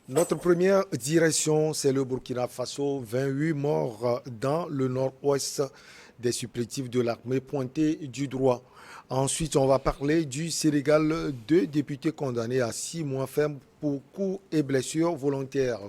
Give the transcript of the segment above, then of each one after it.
Notre première direction, c'est le Burkina Faso. 28 morts dans le nord-ouest des supplétifs de l'armée pointés du droit. Ensuite, on va parler du Sénégal. Deux députés condamnés à 6 mois ferme pour coups et blessures volontaires.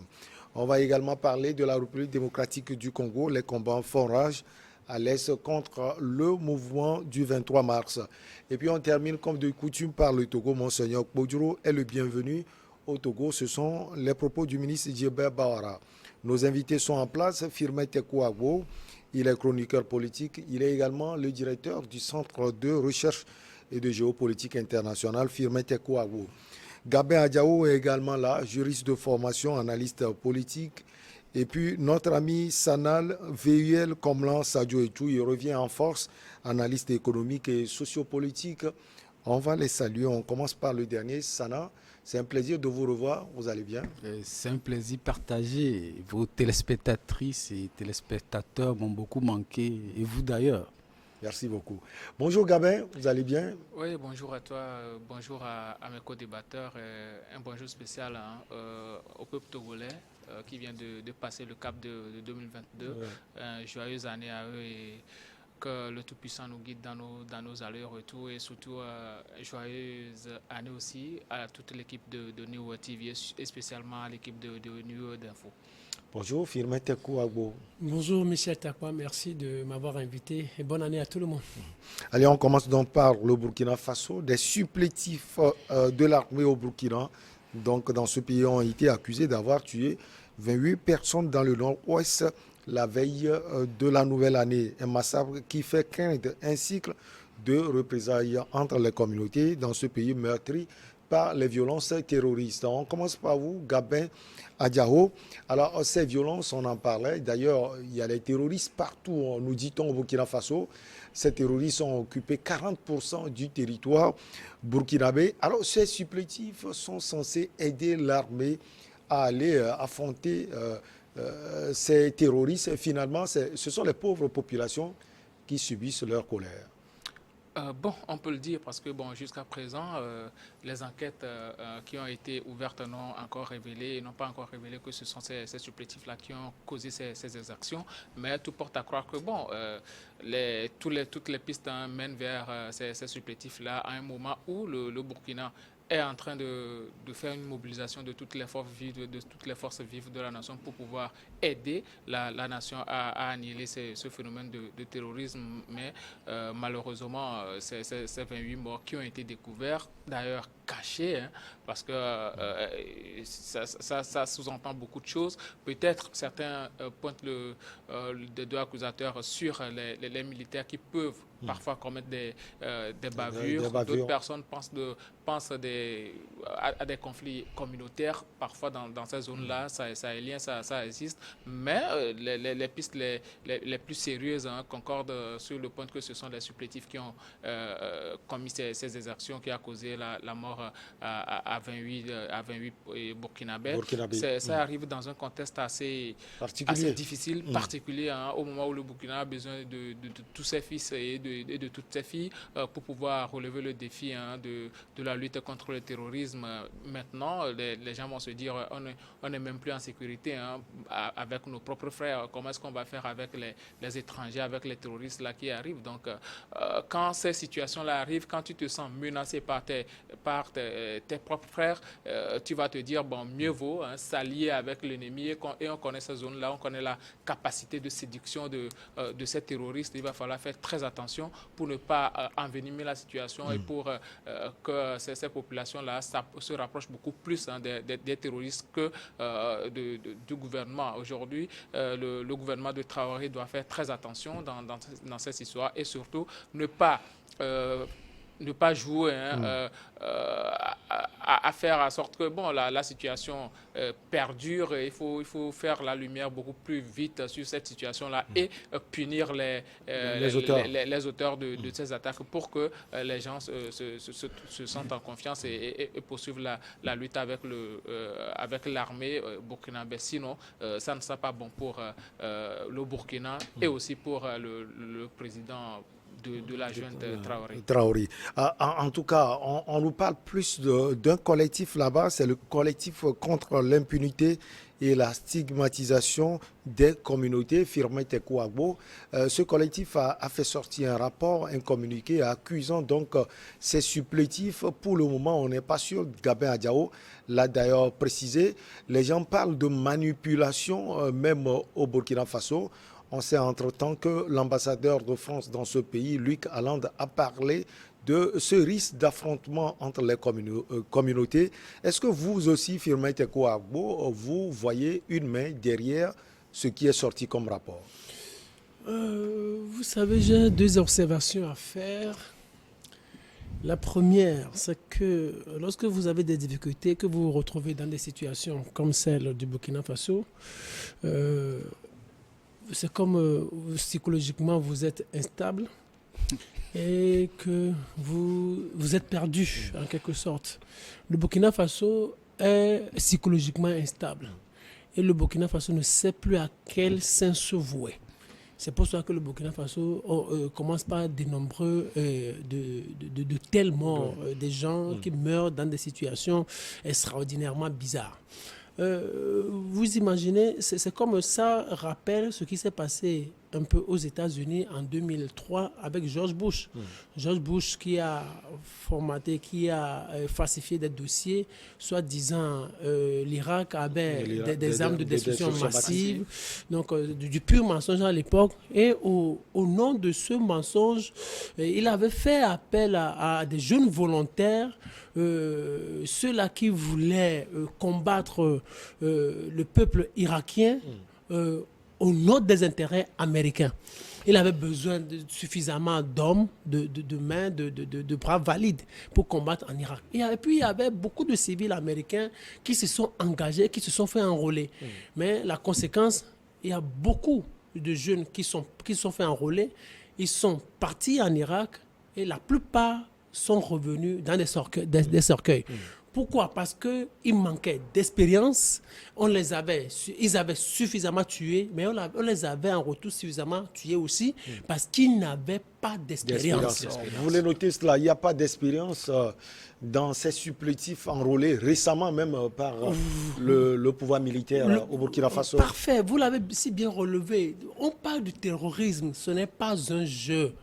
On va également parler de la République démocratique du Congo. Les combats font rage à l'Est contre le mouvement du 23 mars. Et puis on termine comme de coutume par le Togo. Monseigneur Kbodjuro est le bienvenu au Togo. Ce sont les propos du ministre Djebel Bawara. Nos invités sont en place. Firmin Tekouagbo, il est chroniqueur politique. Il est également le directeur du Centre de recherche et de géopolitique internationale, Firmin Tekouagbo. Gabin Adjao est également là, juriste de formation, analyste politique. Et puis notre ami Sanal VUL Komlan Sadio Etou, il revient en force, analyste économique et sociopolitique. On va les saluer. On commence par le dernier, Sana. C'est un plaisir de vous revoir. Vous allez bien? C'est un plaisir partagé. Vos téléspectatrices et téléspectateurs m'ont beaucoup manqué, et vous d'ailleurs. Merci beaucoup. Bonjour Gabin, vous allez bien? Oui, bonjour à toi, bonjour à mes co-débatteurs, un bonjour spécial au peuple togolais qui vient de passer le cap de 2022. Ouais. Joyeuse année à eux et que le Tout-Puissant nous guide dans nos allers-retours et surtout joyeuse année aussi à toute l'équipe de New TV et spécialement à l'équipe de New d'Info. Bonjour Firmin Tekouagbo. Bonjour Michel Takwa, merci de m'avoir invité et bonne année à tout le monde. Allez, on commence donc par le Burkina Faso. Des supplétifs de l'armée au Burkina, donc dans ce pays, ont été accusés d'avoir tué 28 personnes dans le nord-ouest la veille de la nouvelle année. Un massacre qui fait craindre un cycle de représailles entre les communautés dans ce pays meurtri par les violences terroristes. On commence par vous, Gabin Adjao. Alors, ces violences, on en parlait. D'ailleurs, il y a les terroristes partout, nous dit-on au Burkina Faso. Ces terroristes ont occupé 40% du territoire burkinabé. Alors, ces supplétifs sont censés aider l'armée à aller affronter ces terroristes. Finalement, ce sont les pauvres populations qui subissent leur colère. Bon, on peut le dire parce que bon, jusqu'à présent, les enquêtes qui ont été ouvertes n'ont encore révélé, n'ont pas encore révélé que ce sont ces supplétifs-là qui ont causé ces exactions. Mais tout porte à croire que bon, toutes les pistes mènent vers ces supplétifs-là à un moment où le Burkina est en train de faire une mobilisation de toutes les forces vives, de toutes les forces vives de la nation pour pouvoir aider la nation à annihiler ce phénomène de terrorisme. Mais malheureusement, ces 28 morts qui ont été découverts, d'ailleurs cachés, hein, parce que ça sous-entend beaucoup de choses. Peut-être certains pointent des deux accusateurs sur les militaires qui peuvent parfois commettre des bavures. D'autres personnes pensent à des conflits communautaires. Parfois, dans ces zones-là, ça existe. Mais les pistes les plus sérieuses concordent sur le point que ce sont les supplétifs qui ont commis ces exactions qui a causé la mort à 28 Burkinabés. Ça arrive dans un contexte assez difficile, particulier, au moment où le Burkina a besoin de tous ses fils et de toutes ses filles pour pouvoir relever le défi de la lutte contre le terrorisme. Maintenant, les gens vont se dire on n'est même plus en sécurité avec nos propres frères. Comment est-ce qu'on va faire avec les étrangers, avec les terroristes là qui arrivent? Donc, quand ces situations-là arrivent, quand tu te sens menacé par tes propres frères, tu vas te dire, bon, mieux vaut s'allier avec l'ennemi et on connaît ces zones-là, on connaît la capacité de séduction de ces terroristes. Il va falloir faire très attention pour ne pas envenimer la situation et pour que ces populations-là se rapprochent beaucoup plus des terroristes que du gouvernement. Aujourd'hui, le gouvernement de Traoré doit faire très attention dans cette histoire et surtout ne pas jouer à faire en sorte que bon, la situation perdure. Et il faut faire la lumière beaucoup plus vite sur cette situation-là et punir les auteurs de ces attaques pour que les gens se sentent en confiance et poursuivent la lutte avec l'armée burkinabé. Sinon, ça ne sera pas bon pour le Burkina et aussi pour le président de la jeune Traoré. Traoré. En tout cas, on nous parle plus d'un collectif là-bas, c'est le collectif contre l'impunité et la stigmatisation des communautés, Firmin Tekou Agbo. Ce collectif a fait sortir un rapport, un communiqué accusant donc ces supplétifs. Pour le moment, on n'est pas sûr. Gabin Adjao l'a d'ailleurs précisé. Les gens parlent de manipulation, même au Burkina Faso. On sait entre-temps que l'ambassadeur de France dans ce pays, Luc Alland, a parlé de ce risque d'affrontement entre les communautés. Est-ce que vous aussi, Firmin Tekou Agbo, vous voyez une main derrière ce qui est sorti comme rapport? Vous savez, j'ai deux observations à faire. La première, c'est que lorsque vous avez des difficultés, que vous vous retrouvez dans des situations comme celle du Burkina Faso, c'est comme psychologiquement vous êtes instable et que vous êtes perdu en quelque sorte. Le Burkina Faso est psychologiquement instable et le Burkina Faso ne sait plus à quel sein se vouer. C'est pour ça que le Burkina Faso commence par dénombrer de telles morts, des gens qui meurent dans des situations extraordinairement bizarres. Vous imaginez, c'est comme ça rappelle ce qui s'est passé un peu aux États-Unis en 2003 avec George Bush. George Bush qui a formaté, qui a falsifié des dossiers, soi-disant l'Irak avait des armes de destruction massive, donc du pur mensonge à l'époque. Et au nom de ce mensonge, il avait fait appel à des jeunes volontaires, ceux-là qui voulaient combattre le peuple irakien au nom des intérêts américains. Il avait besoin de suffisamment d'hommes, de mains, de bras valides pour combattre en Irak. Et puis, il y avait beaucoup de civils américains qui se sont engagés, qui se sont fait enrôler. Mais la conséquence, il y a beaucoup de jeunes qui sont fait enrôler. Ils sont partis en Irak et la plupart sont revenus dans des cercueils. Pourquoi? Parce qu'ils manquaient d'expérience. Ils avaient suffisamment tué, mais on les avait en retour suffisamment tués aussi parce qu'ils n'avaient pas d'expérience. Vous voulez noter cela, il n'y a pas d'expérience dans ces supplétifs enrôlés récemment même par le pouvoir militaire au Burkina Faso. Parfait, vous l'avez si bien relevé. On parle du terrorisme, ce n'est pas un jeu.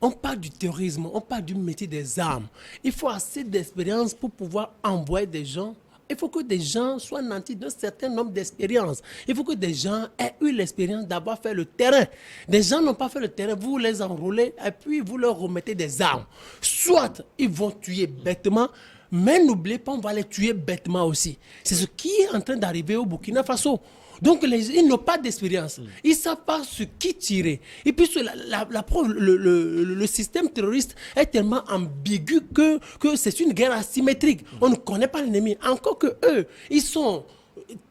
On parle du terrorisme, on parle du métier des armes. Il faut assez d'expérience pour pouvoir envoyer des gens. Il faut que des gens soient nantis d'un certain nombre d'expériences. Il faut que des gens aient eu l'expérience d'avoir fait le terrain. Des gens n'ont pas fait le terrain, vous les enrôlez et puis vous leur remettez des armes. Soit ils vont tuer bêtement, mais n'oubliez pas, on va les tuer bêtement aussi. C'est ce qui est en train d'arriver au Burkina Faso. Donc, ils n'ont pas d'expérience. Ils ne savent pas ce qui tirer. Et puis, le système terroriste est tellement ambigu que c'est une guerre asymétrique. On ne connaît pas l'ennemi. Encore que eux, ils sont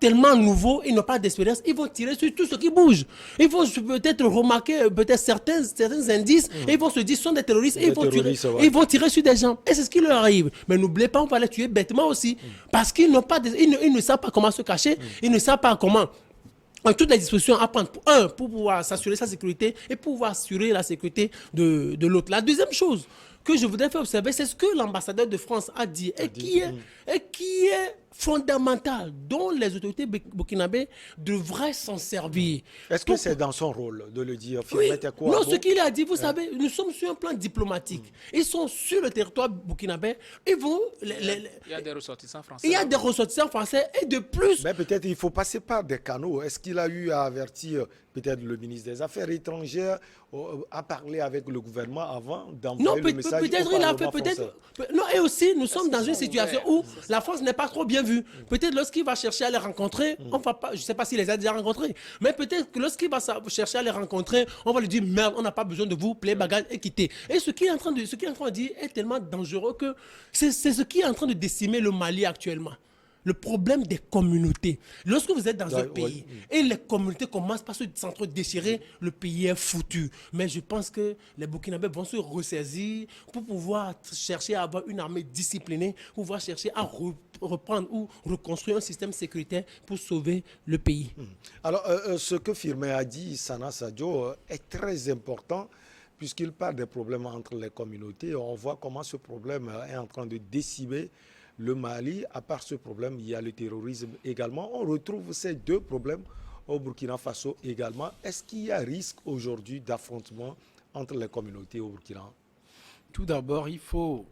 tellement nouveaux, ils n'ont pas d'expérience. Ils vont tirer sur tout ce qui bouge. Ils vont peut-être remarquer certains indices et ils vont se dire ce sont des terroristes et ils vont tirer sur des gens. Et c'est ce qui leur arrive. Mais n'oubliez pas, on va les tuer bêtement aussi. Parce qu'ils n'ont pas ils ne savent pas comment se cacher. Ils ne savent pas comment toutes les dispositions à prendre pour pouvoir s'assurer sa sécurité et pour pouvoir assurer la sécurité de l'autre. La deuxième chose que je voudrais faire observer, c'est ce que l'ambassadeur de France a dit et qui est fondamental, dont les autorités burkinabées devraient s'en servir. Est-ce que c'est dans son rôle de le dire? Oui. Non, ce qu'il a dit, vous savez, nous sommes sur un plan diplomatique. Ils sont sur le territoire burkinabé. Il y a des ressortissants français. Il y a des ressortissants français et de plus... Mais peut-être il faut passer par des canaux. Est-ce qu'il a eu à avertir peut-être le ministre des Affaires étrangères, à parler avec le gouvernement avant d'envoyer le message au Parlement français? Non, et aussi, nous sommes dans une situation où la France n'est pas trop bien vue. Peut-être lorsqu'il va chercher à les rencontrer, on va pas, je ne sais pas s'il les a déjà rencontrés, mais peut-être que lorsqu'il va chercher à les rencontrer, on va lui dire merde, on n'a pas besoin de vous, pliez bagages et quittez. Et ce qu'il est en train de dire est tellement dangereux que c'est ce qui est en train de décimer le Mali actuellement. Le problème des communautés. Lorsque vous êtes dans un pays et les communautés commencent par s'entre-déchirer, le pays est foutu. Mais je pense que les Burkinabés vont se ressaisir pour pouvoir chercher à avoir une armée disciplinée, pour pouvoir chercher à reprendre ou reconstruire un système sécuritaire pour sauver le pays. Alors, ce que Firmin a dit, Sana Sadio, est très important puisqu'il parle des problèmes entre les communautés, on voit comment ce problème est en train de décimer le Mali. À part ce problème, il y a le terrorisme également. On retrouve ces deux problèmes au Burkina Faso également. Est-ce qu'il y a risque aujourd'hui d'affrontement entre les communautés au Burkina? Tout d'abord, il faut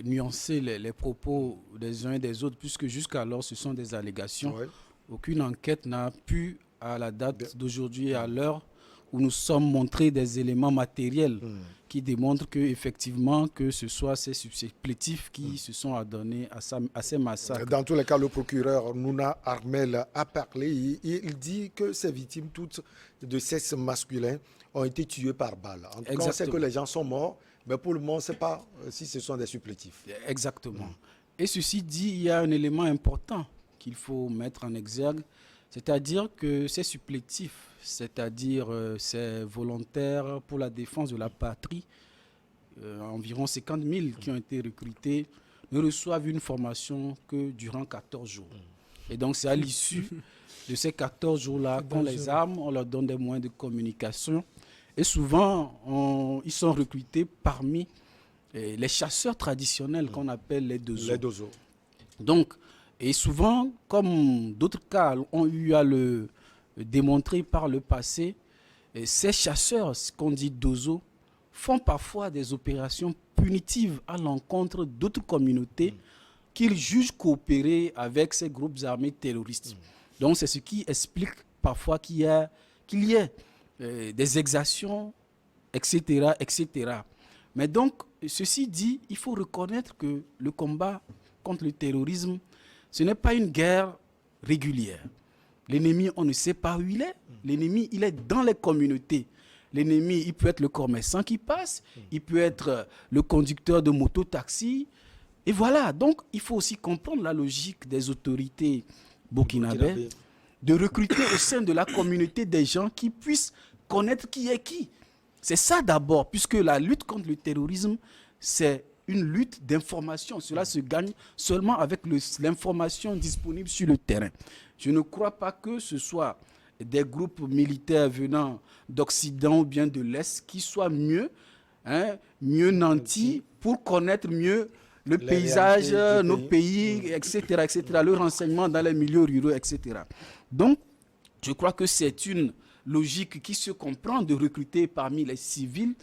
nuancer les propos des uns et des autres, puisque jusqu'alors, ce sont des allégations. Oui. Aucune enquête n'a pu, à la date d'aujourd'hui et à l'heure où nous sommes, montrés des éléments matériels qui démontrent qu'effectivement, que ce soit ces supplétifs qui se sont adonnés à ces massacres. Dans tous les cas, le procureur Nouna Armel a parlé. Il dit que ces victimes, toutes de sexe masculin, ont été tuées par balle. En tout cas, on sait que les gens sont morts, mais pour le moment, on ne sait pas si ce sont des supplétifs. Exactement. Et ceci dit, il y a un élément important qu'il faut mettre en exergue, c'est-à-dire que ces supplétifs, c'est-à-dire ces volontaires pour la défense de la patrie, environ 50 000 qui ont été recrutés, ne reçoivent une formation que durant 14 jours. Et donc c'est à l'issue de ces 14 jours-là qu'on les arme, on leur donne des moyens de communication. Et souvent, ils sont recrutés parmi les chasseurs traditionnels qu'on appelle les dozo. Les dozo. Donc, et souvent, comme d'autres cas ont eu à le démontrer par le passé, ces chasseurs, ce qu'on dit dozo, font parfois des opérations punitives à l'encontre d'autres communautés qu'ils jugent coopérer avec ces groupes armés terroristes. Donc, c'est ce qui explique parfois qu'il y ait des exactions, etc., etc. Mais donc, ceci dit, il faut reconnaître que le combat contre le terrorisme, ce n'est pas une guerre régulière. L'ennemi, on ne sait pas où il est. L'ennemi, il est dans les communautés. L'ennemi, il peut être le commerçant qui passe, il peut être le conducteur de moto-taxi. Et voilà, donc il faut aussi comprendre la logique des autorités burkinabées de recruter au sein de la communauté des gens qui puissent connaître qui est qui. C'est ça d'abord, puisque la lutte contre le terrorisme, c'est une lutte d'information. Cela se gagne seulement avec l'information disponible sur le terrain. Je ne crois pas que ce soit des groupes militaires venant d'Occident ou bien de l'Est qui soient mieux nantis pour connaître mieux le paysage, nos pays, etc., etc., le renseignement dans les milieux ruraux, etc. Donc, je crois que c'est une logique qui se comprend de recruter parmi les civils,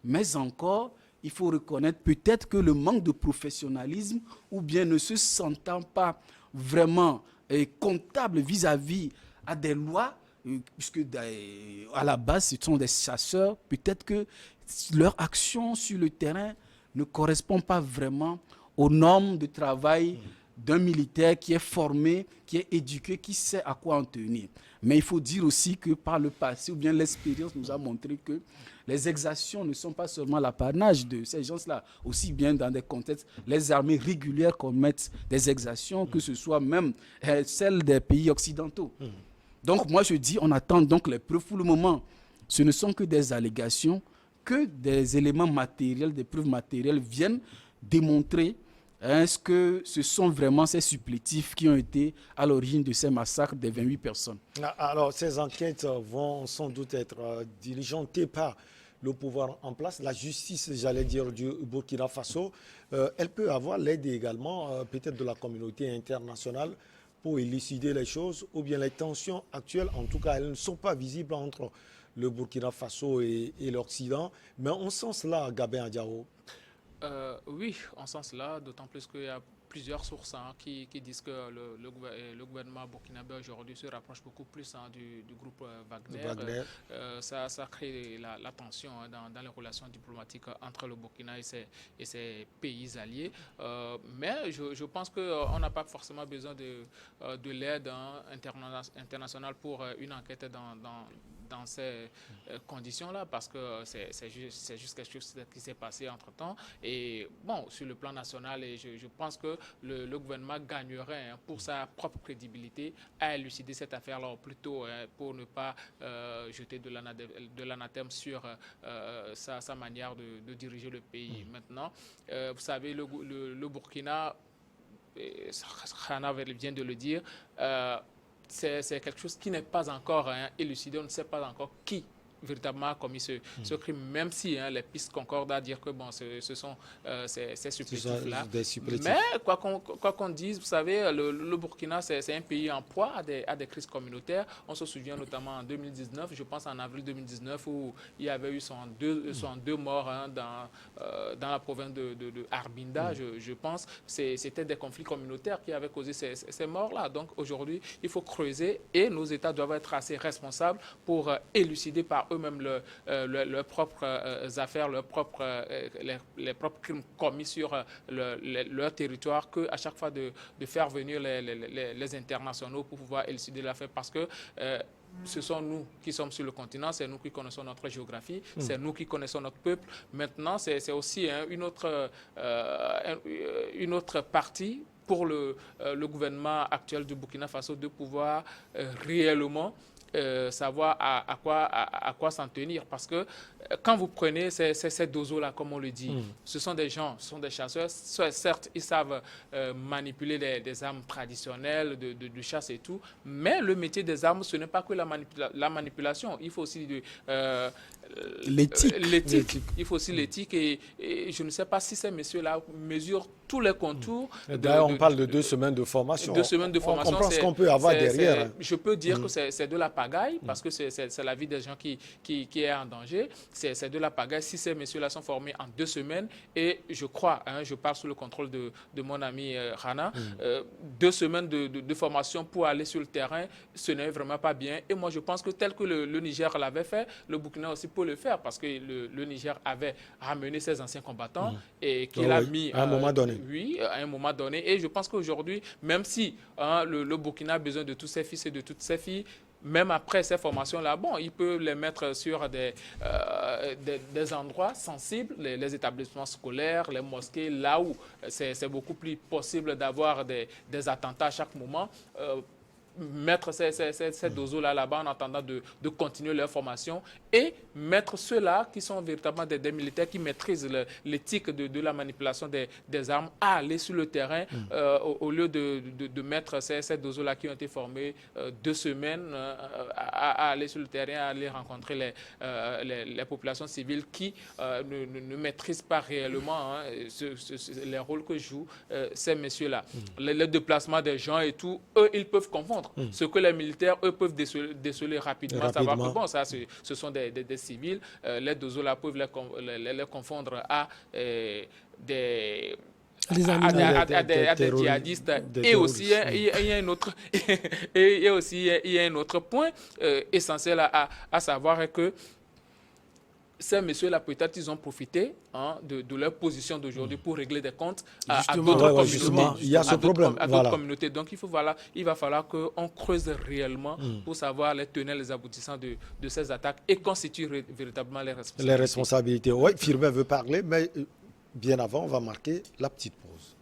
mais encore, il faut reconnaître peut-être que le manque de professionnalisme ou bien ne se sentant pas vraiment comptable vis-à-vis à des lois, puisque à la base, ce sont des chasseurs, peut-être que leur action sur le terrain ne correspond pas vraiment aux normes de travail d'un militaire qui est formé, qui est éduqué, qui sait à quoi en tenir. Mais il faut dire aussi que par le passé, ou bien l'expérience nous a montré que les exactions ne sont pas seulement l'apanage de ces gens-là, aussi bien dans des contextes, les armées régulières commettent des exactions, que ce soit même celles des pays occidentaux. Donc moi je dis, on attend donc les preuves. Pour le moment, ce ne sont que des allégations, que des éléments matériels, des preuves matérielles viennent démontrer est-ce que ce sont vraiment ces supplétifs qui ont été à l'origine de ces massacres des 28 personnes? Alors, ces enquêtes vont sans doute être diligentées par le pouvoir en place, la justice, j'allais dire, du Burkina Faso. Elle peut avoir l'aide également, peut-être de la communauté internationale, pour élucider les choses, ou bien les tensions actuelles, en tout cas, elles ne sont pas visibles entre le Burkina Faso et l'Occident. Mais on sent cela, Gabin Adjao. Oui, en ce sens-là, d'autant plus qu'il y a plusieurs sources qui disent que le gouvernement burkinabé aujourd'hui se rapproche beaucoup plus du groupe Wagner. Ça crée la tension dans les relations diplomatiques entre le Burkina et ses pays alliés. Mais je pense qu'on n'a pas forcément besoin de l'aide internationale pour une enquête dans ces conditions-là, parce que c'est juste quelque chose qui s'est passé entre-temps. Et bon, sur le plan national, et je pense que le gouvernement gagnerait pour sa propre crédibilité à élucider cette affaire-là, plutôt pour ne pas jeter de l'anathème sur sa manière de diriger le pays. Maintenant, vous savez, le Burkina, Khana vient de le dire, c'est quelque chose qui n'est pas encore élucidé. On ne sait pas encore qui véritablement commis ce crime, même si les pistes concordent à dire que bon, ce sont ces supplétifs-là. Mais quoi qu'on dise, vous savez, le Burkina, c'est un pays en proie à des crises communautaires. On se souvient notamment en 2019, je pense en avril 2019, où il y avait eu 102 morts dans la province de Arbinda, je pense. C'était des conflits communautaires qui avaient causé ces morts-là. Donc aujourd'hui, il faut creuser et nos États doivent être assez responsables pour élucider par eux-mêmes leurs propres affaires, les propres crimes commis sur leur territoire, qu'à chaque fois de faire venir les internationaux pour pouvoir élucider l'affaire, parce que ce sont nous qui sommes sur le continent, c'est nous qui connaissons notre géographie, c'est nous qui connaissons notre peuple. Maintenant, c'est aussi une autre partie pour le gouvernement actuel du Burkina Faso de pouvoir réellement savoir à quoi s'en tenir. Parce que quand vous prenez ces dozos-là, comme on le dit, ce sont des gens, ce sont des chasseurs. Certes, ils savent manipuler des armes traditionnelles de chasse et tout, mais le métier des armes, ce n'est pas que la manipulation. Il faut aussi l'éthique. Il faut aussi l'éthique et je ne sais pas si ces messieurs-là mesurent tous les contours. D'ailleurs, on parle de 2 semaines de formation. 2 semaines de formation. On comprend ce qu'on peut avoir derrière. Je peux dire que c'est de la pagaille parce que c'est la vie des gens qui est en danger. C'est de la pagaille. Si ces messieurs-là sont formés en 2 semaines et je crois, je parle sous le contrôle de mon ami Rana, 2 semaines de formation pour aller sur le terrain, ce n'est vraiment pas bien. Et moi, je pense que tel que le Niger l'avait fait, le Burkina aussi peut le faire parce que le Niger avait ramené ses anciens combattants et qu'il a mis à un moment donné. Oui, à un moment donné. Et je pense qu'aujourd'hui, même si le Burkina a besoin de tous ses fils et de toutes ses filles, même après ces formations-là, bon, il peut les mettre sur des endroits sensibles, les établissements scolaires, les mosquées, là où c'est beaucoup plus possible d'avoir des attentats à chaque moment. Mettre ces dozos-là là-bas en attendant de continuer leur formation et mettre ceux-là qui sont véritablement des militaires qui maîtrisent l'éthique de la manipulation des armes à aller sur le terrain au lieu de mettre ces dozos-là qui ont été formés 2 semaines à aller sur le terrain, à aller rencontrer les populations civiles qui ne maîtrisent pas réellement les rôles que jouent ces messieurs-là. Les déplacements des gens et tout, eux, ils peuvent confondre. Ce que les militaires, eux, peuvent déceler rapidement. Savoir que bon, ça, ce sont des civils. Les dozos-là peuvent les confondre à des djihadistes. Et aussi, il y a un autre point essentiel à savoir que ces messieurs-là, peut-être, ils ont profité de leur position d'aujourd'hui pour régler des comptes à d'autres communautés. Il y a ce problème. Communautés. Donc, il va falloir qu'on creuse réellement pour savoir les tenants, les aboutissants de ces attaques et constituer véritablement les responsabilités. Les responsabilités. Oui, Firmin veut parler, mais bien avant, on va marquer la petite pause.